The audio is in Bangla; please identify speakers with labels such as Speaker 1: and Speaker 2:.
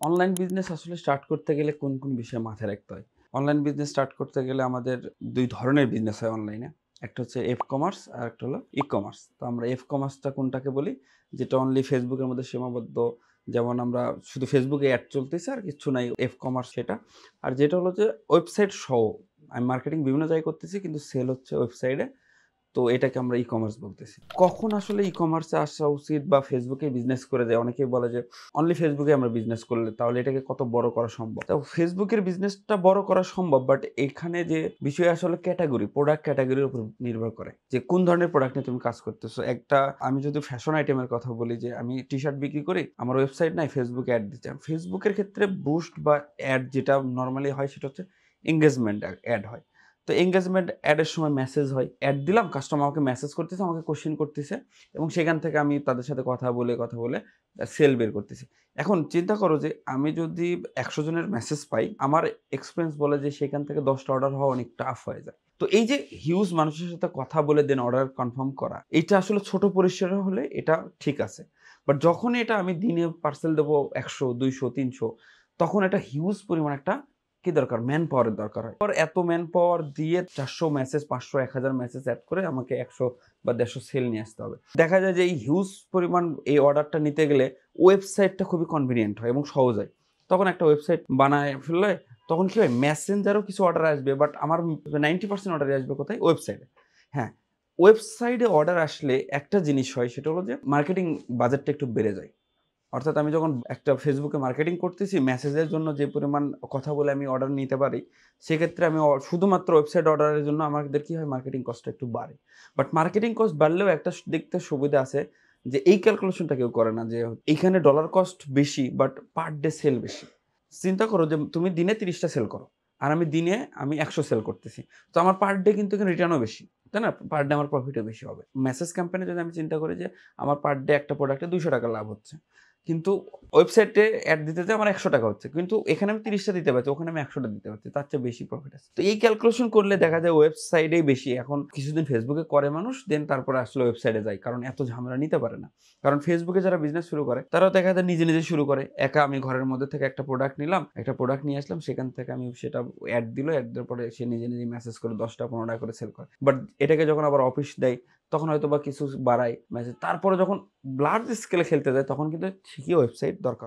Speaker 1: অনলাইন বিজনেস আসলে স্টার্ট করতে গেলে কোন বিষয় মাথায় রাখতে হয়? অনলাইন বিজনেস স্টার্ট করতে গেলে আমাদের ২ ধরনের বিজনেস হয় অনলাইনে। একটা হচ্ছে এফ-কমার্স আর একটা হলো ই-কমার্স। তো আমরা এফ-কমার্সটা কোনটাকে বলি? যেটা অনলি Facebook এর মধ্যে সীমাবদ্ধ। যেমন আমরা শুধু Facebook এ অ্যাড চলতেছে আর কিচ্ছু নাই, এফ-কমার্স সেটা। আর যেটা হলো যে ওয়েবসাইট সহ আমি মার্কেটিং বিভিন্ন জায়গায় করতেছি কিন্তু সেল হচ্ছে ওয়েবসাইটে। তো এটাকে আমরা ই-কমার্স বলতেছি। কখন আসলে ই-কমার্সে আসা উচিত বা ফেসবুকে বিজনেস করে যায়? অনেকেই বলে যে অনলি ফেসবুকে আমরা বিজনেস করলে তাহলে এটাকে কত বড় করা সম্ভব? তো ফেসবুকের বিজনেসটা বড় করা সম্ভব, বাট এখানে যে বিষয় আসলে ক্যাটেগরি, প্রোডাক্ট ক্যাটেগরির উপর নির্ভর করে। যে কোন ধরনের প্রোডাক্ট নিয়ে তুমি কাজ করতেছো। আমি যদি ফ্যাশন আইটেমের কথা বলি যে আমি টি-শার্ট বিক্রি করি, আমার ওয়েবসাইট নাই, ফেসবুকে অ্যাড দিতে। ফেসবুকের ক্ষেত্রে বুস্ট বা অ্যাড যেটা নরমালি হয় সেটা হচ্ছে এনগেজমেন্ট অ্যাড হয়। তো এনগেজমেন্ট অ্যাডের সময় মেসেজ হয়। অ্যাড দিলাম, কাস্টমার আমাকে মেসেজ করতেছে, আমাকে কোয়েশ্চেন করতেছে এবং সেখান থেকে আমি তাদের সাথে কথা বলে সেল বের করতেছি। এখন চিন্তা করো যে আমি যদি ১০০ জনের মেসেজ পাই, আমার এক্সপেরিয়েন্স বলে যে সেখান থেকে ১০ টা অর্ডার হওয়া অনেক টাফ হয়ে যায়। তো এই যে হিউজ মানুষের সাথে কথা বলে দেন অর্ডার কনফার্ম করা, এইটা আসলে ছোট পরিসরে হলে এটা ঠিক আছে। বাট যখনই এটা আমি দিনে পার্সেল দেবো ১০০, ২০০, ৩০০, তখন এটা হিউজ পরিমাণ একটা কি দরকার? ম্যান পাওয়ারের দরকার হয়। এত ম্যান পাওয়ার দিয়ে ৪০০ মেসেজ, ৫০০, ১০০০ মেসেজ এড করে আমাকে ১০০ বা ১৫০ সেল নিয়ে আসতে হবে। দেখা যায় যে এই হিউজ পরিমাণ এই অর্ডারটা নিতে গেলে ওয়েবসাইটটা খুবই কনভিনিয়েন্ট হয় এবং সহজ হয়। তখন একটা ওয়েবসাইট বানায় ফেললে তখন কি হয়? মেসেঞ্জারেও কিছু অর্ডার আসবে, বাট আমার 90% অর্ডারই আসবে কোথায়? ওয়েবসাইটে। হ্যাঁ, ওয়েবসাইটে অর্ডার আসলে একটা জিনিস হয়, সেটা হলো যে মার্কেটিং বাজেটটা একটু বেড়ে যায়। অর্থাৎ আমি যখন একটা ফেসবুকে মার্কেটিং করতেছি, মেসেজের জন্য যে পরিমাণ কথা বলে আমি অর্ডার নিতে পারি, সেক্ষেত্রে আমি শুধুমাত্র ওয়েবসাইট অর্ডারের জন্য আমাদের কি হয়? মার্কেটিং কস্টটা একটু বাড়ে। বাট মার্কেটিং কস্ট বাড়লেও একটা দেখতে সুবিধা আছে যে এই ক্যালকুলেশনটা কেউ করে না যে এইখানে ডলার কস্ট বেশি বাট পার ডে সেল বেশি। চিন্তা করো যে তুমি দিনে ৩০ টা সেল করো। আর আমি ১০০ সেল করতেছি। তো আমার পার ডে কিন্তু এখানে রিটার্নও বেশি। তাই না? পার ডে আমার প্রফিটও বেশি হবে। মেসেজ ক্যাম্পেইন এ যদি আমি চিন্তা করি যে আমার পার ডে একটা প্রোডাক্টে ৳২০০ লাভ হচ্ছে। কিন্তু ওয়েবসাইটে অ্যাড দিতে যেয়ে আমার ৳১০০ হচ্ছে। কিন্তু এখানে আমি ৩০ টা দিতে পারছি, ওখানে আমি ১০০ টা দিতে পারছি। তার চেয়ে বেশি প্রফিট আছে। তো এই ক্যালকুলেশন করলে দেখা যায় ওয়েবসাইটেই বেশি। এখন কিছুদিন ফেসবুকে করে মানুষ, দেন তারপরে আসলে ওয়েবসাইটে যায়। কারণ এত ঝামেলা নিতে পারে না। কারণ ফেসবুকে যারা বিজনেস শুরু করে, তারাও দেখা যায় নিজে শুরু করে। একা আমি ঘরের মধ্যে থেকে একটা প্রোডাক্ট নিলাম, একটা প্রোডাক্ট নিয়ে আসলাম, সেখান থেকে আমি সেটা অ্যাড দিল, অ্যাড দেওয়ার পরে সে নিজে মেসেজ করে ৳১০ টা ৳১৫ করে সেল করে। বাট এটাকে যখন আবার অফিস দেয়, তখন হয়তোবা কিছু বাড়ায় মেসেজ। তারপরে যখন লার্জ স্কেলে খেলতে যায় তখন কিন্তু ঠিকই ওয়েবসাইট দরকার হয়।